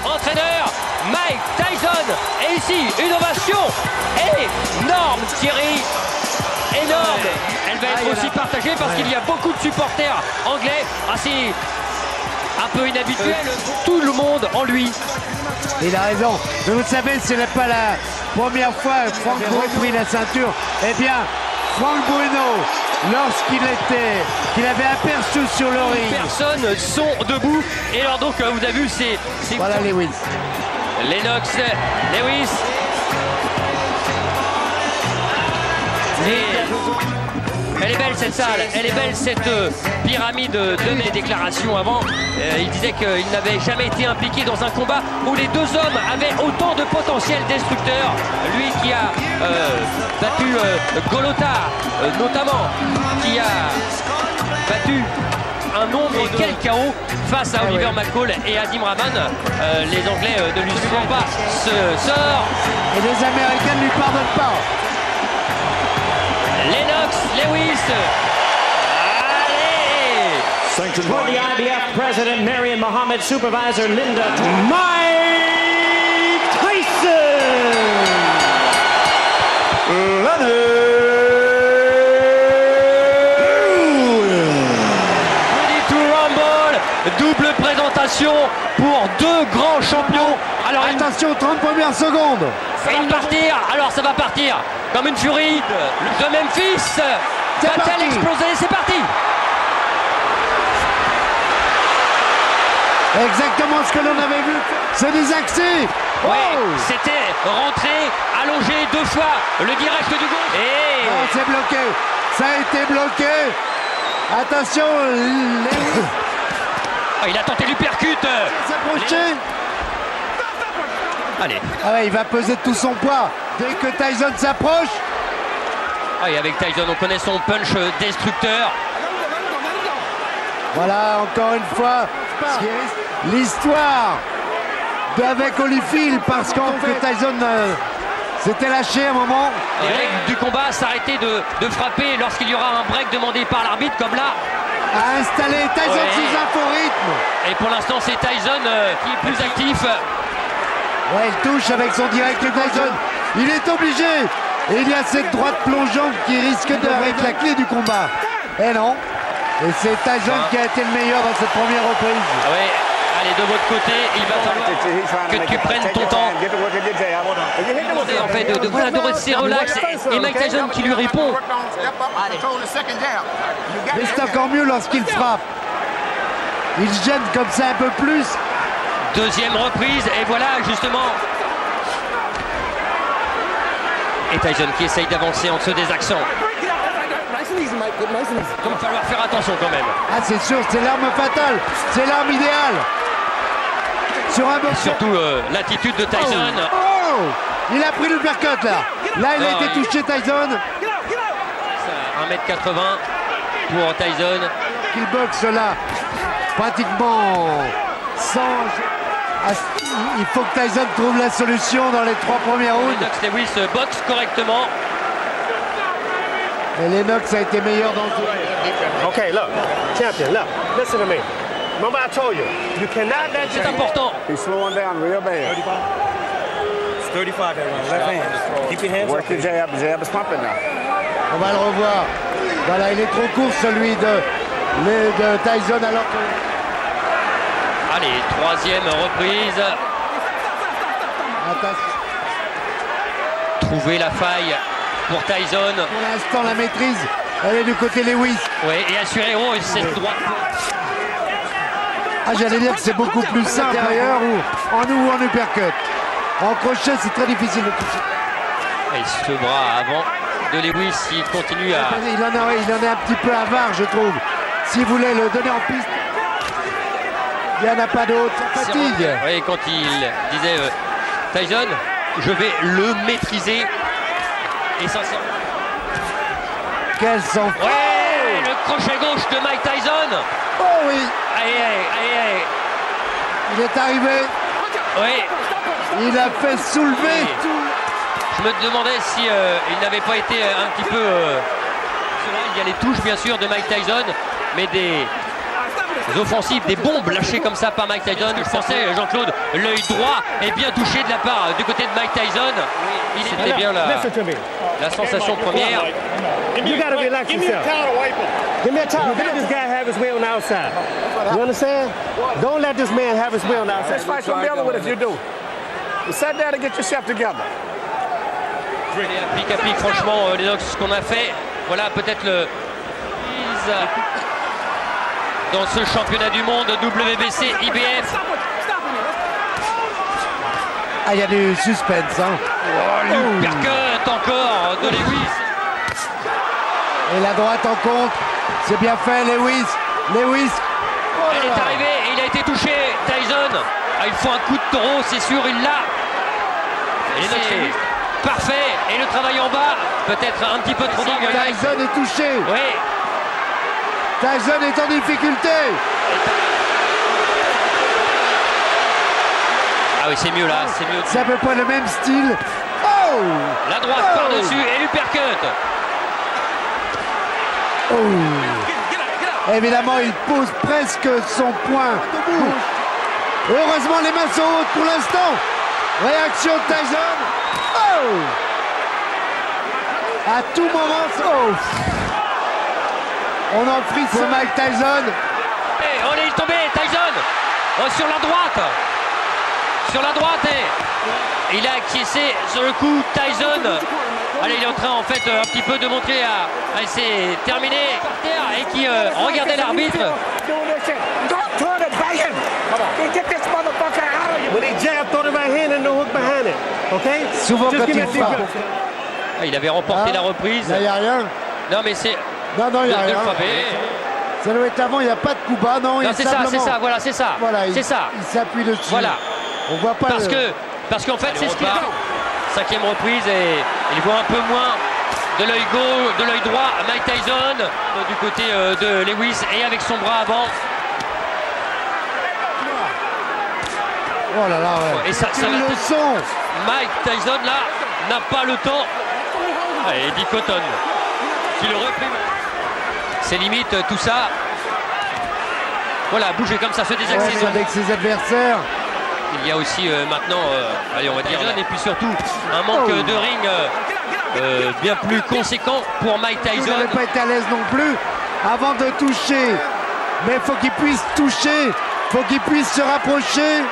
Entraîneur Mike Tyson. Et ici, une ovation énorme, Thierry. Énorme. Elle va être aussi partagée parce qu'il y a beaucoup de supporters anglais. Assez un peu inhabituel. Tout le monde en lui. Il a raison. Mais vous savez, ce n'est pas la première fois que Frank Bruno a pris la ceinture. Eh bien, Frank Bruno, qu'il avait aperçu sur le ring. Personnes sont debout. Et alors donc, vous avez vu, c'est voilà Lewis. Lennox, Lewis. Elle est belle cette salle, elle est belle cette pyramide de mes déclarations avant. Il disait qu'il n'avait jamais été impliqué dans un combat où les deux hommes avaient autant de potentiel destructeur. Lui qui a battu Golota notamment, qui a battu un nombre de quel chaos face à Oliver McCall et Adim Rahman. Les Anglais ne lui suivent pas ce sort. Et les Américains ne lui pardonnent pas. Lennox, Lewis. Allez! For the IBF President Marion Muhammad, Supervisor Linda Mike Tyson. Ready to Rumble, double présentation pour deux grands champions. Alors attention, 30 premières secondes. Ça va partir, alors ça va partir comme une furie de Memphis. Va-t-elle exploser? C'est parti. Exactement ce que l'on avait vu. C'est des accès. Oui, c'était rentré, allongé deux fois, le direct du gauche. Et non, c'est bloqué. Ça a été bloqué. Attention, Lewis. Il a tenté l'uppercut. S'approcher. Allez. Ah ouais, il va peser de tout son poids. Dès que Tyson s'approche. Ah, et avec Tyson, on connaît son punch destructeur. Voilà, encore une fois, l'histoire d'avec Holyfield, parce qu'en fait Tyson s'était lâché un moment. Les règles du combat s'arrêter de frapper lorsqu'il y aura un break demandé par l'arbitre, comme là. A installé Tyson sous un faux rythme. Et pour l'instant, c'est Tyson qui est plus actif. Ouais, il touche avec son direct Tyson. Il est obligé. Et il y a cette droite plongeante qui risque d'être la clé du combat. Et non. Et c'est Tyson qui a été le meilleur dans cette première reprise. Ah ouais. Allez, de votre côté, il va falloir que tu prennes ton temps. En fait, de rester relax. Et Mike Tyson qui lui répond. Mais c'est encore mieux lorsqu'il frappe. Il gêne comme ça un peu plus. Deuxième reprise, et voilà justement. Et Tyson qui essaye d'avancer en dessous des accents. Il va falloir faire attention quand même. Ah, c'est sûr, c'est l'arme fatale. C'est l'arme idéale. Sur un box. Surtout l'attitude de Tyson. Oh, il a pris le uppercut là. Là, il a été touché, Tyson. 1m80 pour Tyson. Qui boxe là, pratiquement sans... Il faut que Tyson trouve la solution dans les 3 premiers rounds. Lennox Lewis boxe correctement. Et Lennox a été meilleur dans le jeu. Okay, look, champion, look, listen to me. Remember I told you, you cannot let C'est important. He's slowing down real bad. 35 that round, left hand. Keep your hands Work up. the jab. The jab is pumping now. On va le revoir. Voilà, il est trop court celui de Tyson alors que... Allez, troisième reprise. Attention. Trouver la faille pour Tyson. Pour l'instant, la maîtrise, elle est du côté Lewis. Oui, et assurer cette droite. Ah, j'allais dire que c'est beaucoup plus simple intérieur ou en uppercut. En crochet, c'est très difficile de toucher. Et ce bras avant de Lewis, il continue à... Il en est un petit peu avare, je trouve. S'il voulait le donner en piste, il n'y en a pas d'autre. Fatigue. Oui, quand il disait Tyson, je vais le maîtriser. Et sincèrement. Quel sang. Ouais, le crochet gauche de Mike Tyson. Oh oui. Allez. Il est arrivé. Oui. Il a fait soulever. Je me demandais si il n'avait pas été un petit peu... il y a les touches bien sûr de Mike Tyson, mais des Des offensives, des bombes lâchées comme ça par Mike Tyson. Je pensais, Jean-Claude, l'œil droit est bien touché de la part du côté de Mike Tyson. C'était bien la sensation première. You gotta relax yourself. Give me a towel. Let this guy have his way on the outside. You understand? Don't let this man have his way on the outside. This fight's gonna be over with if you do. You sit down and get yourself together. Pic à pic, franchement, Lennox, ce qu'on a fait, voilà peut-être le dans ce championnat du monde WBC IBF. Ah, il y a du suspense, hein. Uppercut encore de Lewis. Et la droite en contre, c'est bien fait, Lewis. Lewis. Oh là Il est là. arrivé, et il a été touché, Tyson. Ah, il faut un coup de taureau, c'est sûr, il l'a. Et c'est parfait. Et le travail en bas, peut-être un petit peu trop long. Tyson est touché. Oui. Tyson est en difficulté. Ah oui, c'est mieux là, c'est mieux. C'est à peu près le même style. Oh, La droite Oh. par-dessus et l'uppercut. évidemment, il pose presque son poing debout. Heureusement, les mains sont hautes pour l'instant. Réaction de Tyson. Oh, à tout moment. Oh. On en frise pour Mike Tyson. Et on est tombé, Tyson. Sur la droite. Sur la droite et il a acquiescé sur le coup. Tyson. Allez, il est en train en fait un petit peu de montrer à c'est terminé par terre et qui regardait l'arbitre. Don't throw the back him. Get this motherfucker out of you. When he jab, throw the right hand and no hook behind it. Okay? Souvent Just quand give me il a deep frappe. breath. Ah, il avait remporté Ah, la reprise. Là, il n'y a rien. Non mais c'est Non, non, il n'y a de le rien. frapper. Ça doit être avant, il n'y a pas de coup bas, non, Non, il c'est ça, simplement- c'est ça, voilà, c'est ça. Voilà, C'est ça. Il s'appuie dessus. Voilà. On voit pas Parce qu'en fait, c'est ce qu'il a. Cinquième reprise et il voit un peu moins de l'œil gauche, de l'œil droit Mike Tyson du côté de Lewis et avec son bras avant. Oh là là, ouais. Et ça Quelle va- leçon. Mike Tyson là n'a pas le temps. Allez, Eddie Cotton qui le reprime. C'est limite tout ça. Voilà, bouger comme ça, se désaxer. Ouais, avec ses adversaires. Il y a aussi maintenant, allez, on va dire, et puis surtout un manque de ring bien plus conséquent pour Mike Il Tyson. n'avait pas été à l'aise non plus avant de toucher. Mais il faut qu'il puisse toucher. Il faut qu'il puisse se rapprocher.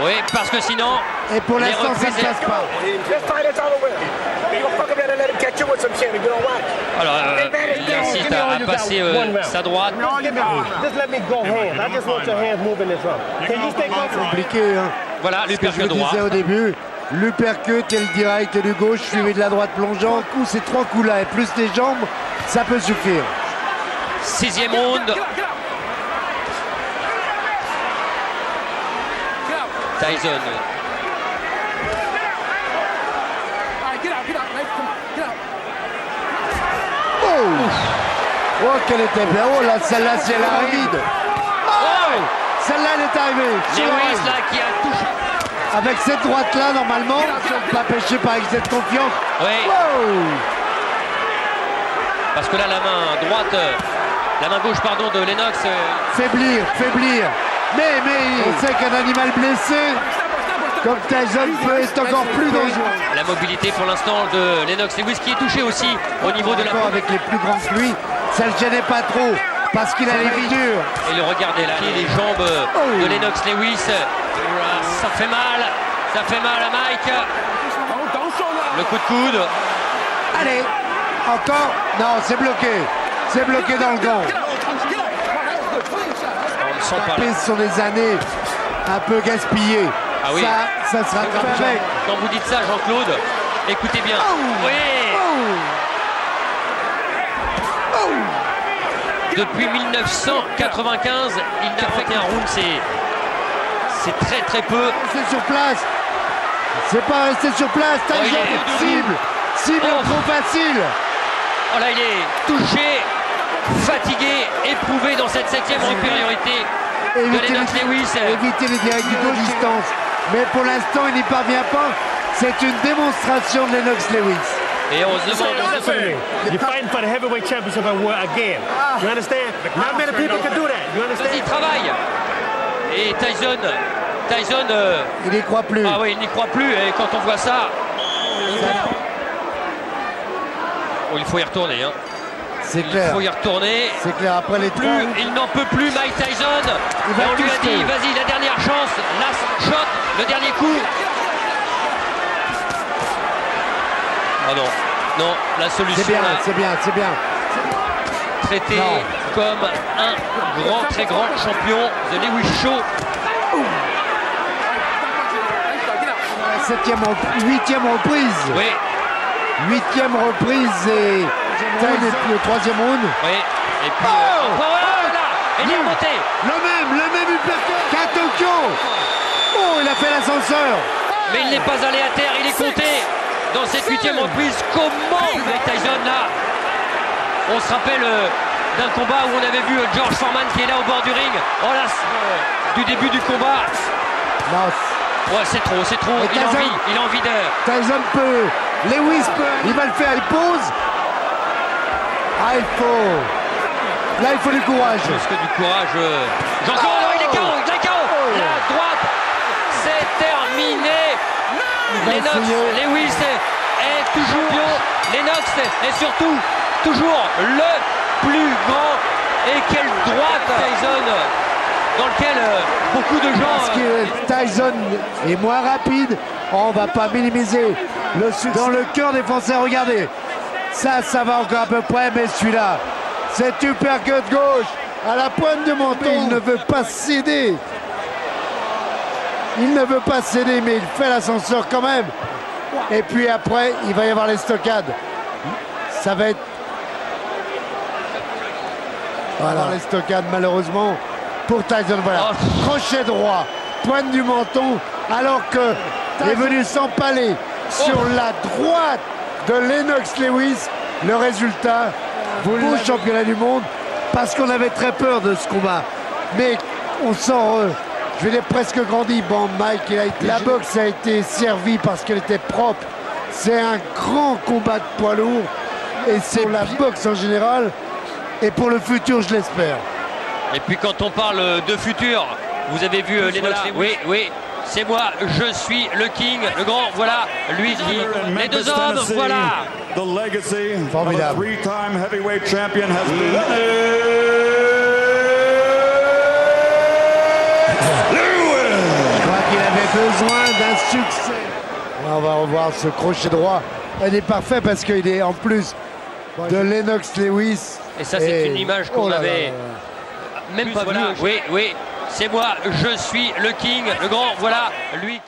Oui, parce que sinon, Et pour les l'instant, ça ne reprises- passe pas. This fight is over with. You gonna fuck up and let him catch you with some shit if you don't watch. alors, il insiste à passer sa droite. Just let me go hands. I just want your hands moving this up. Can you stay comfortable? Compliqué, hein. Voilà, Ce que je l'uppercut vous droit. disais au début, l'uppercut et le direct du gauche suivi de la droite plongeant. Coup, ces trois coups-là et plus les jambes, ça peut suffire. Sixième round. Tyson. Oh, qu'elle était bien. Oh là, celle-là, si elle arrive. Oh, celle-là, elle est arrivée. Sur Lewis l'oreille. là qui a touché. Avec cette droite-là, normalement, pas pêché par excès de confiance. Oui, Wow. parce que là, la main droite, la main gauche, pardon, de Lennox. Faiblir, faiblir. Mais on sait qu'un animal blessé, comme Tyson, peut être encore plus dangereux. La mobilité pour l'instant de Lennox Lewis qui est touché aussi au niveau de la Encore avec les plus grands que lui, ça le gênait pas trop parce qu'il a les vies dures. Et le regardez là, les jambes de Lennox Lewis. Ça fait mal à Mike. Le coup de coude. Allez, encore. Non, c'est bloqué. C'est bloqué dans le gant. On ne sent pas. Taper, ce sont des années un peu gaspillées. Ah oui. Ça se rattrape avec. Quand vous dites ça, Jean-Claude, écoutez bien. Oui. Depuis 1995, il n'a fait un round, c'est très très peu. Rester sur place. C'est pas rester sur place. il Tyson est cible. Cible Oh. trop facile. Oh là, il est touché, fatigué, éprouvé dans cette septième supériorité de Éviter Lennox Lewis. éviter les directs du dos distance. Mais pour l'instant, il n'y parvient pas. C'est une démonstration de Lennox Lewis. Et on se demande. Listen to me. You're fighting for the heavyweight championship again. You understand? Not many people can do that. You Vas-y, understand? travaille. Et Tyson, Il n'y croit plus. ah oui, il n'y croit plus. Et quand on voit ça, oh, il faut y retourner. Hein. C'est Il clair. faut y retourner. C'est clair. Après les Plus, trois. il n'en peut plus, Mike Tyson. Il va Et on lui a twister. dit, vas-y, la dernière chance, last shot, le dernier coup. Ah non, non, la solution C'est bien, là, c'est bien, c'est bien. traité Non. comme un grand, très grand champion, The Lewis Show. Huitième reprise. Oui, Huitième reprise et le troisième round. oui. Et puis, Oh là, il est remonté. Le même uppercut qu'à Tokyo. Oh, il a fait l'ascenseur. Mais il n'est pas allé à terre, il est compté dans cette huitième reprise. Comment Mike Tyson là? On se rappelle d'un combat où on avait vu George Foreman qui est là au bord du ring. Oh là, du début du combat. Non, Ouais, c'est trop, c'est trop. Et Il a Tyson- envie, il a envie de. Tyson peut. Lewis peut. Il va le faire, il pose. Ah, il faut. Là, il faut du courage. Plus que du courage. Jean-Claude, non, il est KO, il est KO. La droite, c'est terminé. va Lennox, essayer. Lewis est toujours champion. Lennox est surtout toujours le plus grand. Et quelle droite Tyson, dans lequel beaucoup de Parce gens. que Tyson est moins rapide, on va pas minimiser le succès. Dans le cœur des Français, regardez. Ça va encore à peu près, mais celui-là, cet uppercut gauche à la pointe de menton, il ne veut pas céder. Il ne veut pas céder, mais il fait l'ascenseur quand même. Et puis après, il va y avoir les stockades. Ça va être... Voilà, les stockades malheureusement pour Tyson. Voilà, Oh. crochet droit, pointe du menton, alors que est venu s'empaler sur la droite de Lennox Lewis. Le résultat, beau championnat du monde, parce qu'on avait très peur de ce combat. Mais on sent, je vais dire presque grandi. Bon, Mike, la boxe a été servie parce qu'elle était propre. C'est un grand combat de poids lourd. Et c'est la boxe en général. Et pour le futur, je l'espère. Et puis quand on parle de futur, vous avez vu Lennox Lewis. Oui, oui. C'est moi, je suis le king, le grand, voilà, lui dit, les deux hommes, voilà. The legacy of a Formidable. three-time heavyweight champion has been Je crois qu'il avait besoin d'un succès. On va revoir ce crochet droit. Elle est parfait parce qu'il est en plus de Lennox Lewis. Et ça, c'est une image qu'on Oh là là avait là là. même pas vue. Oui, oui, c'est moi, je suis le king, le grand, voilà, lui.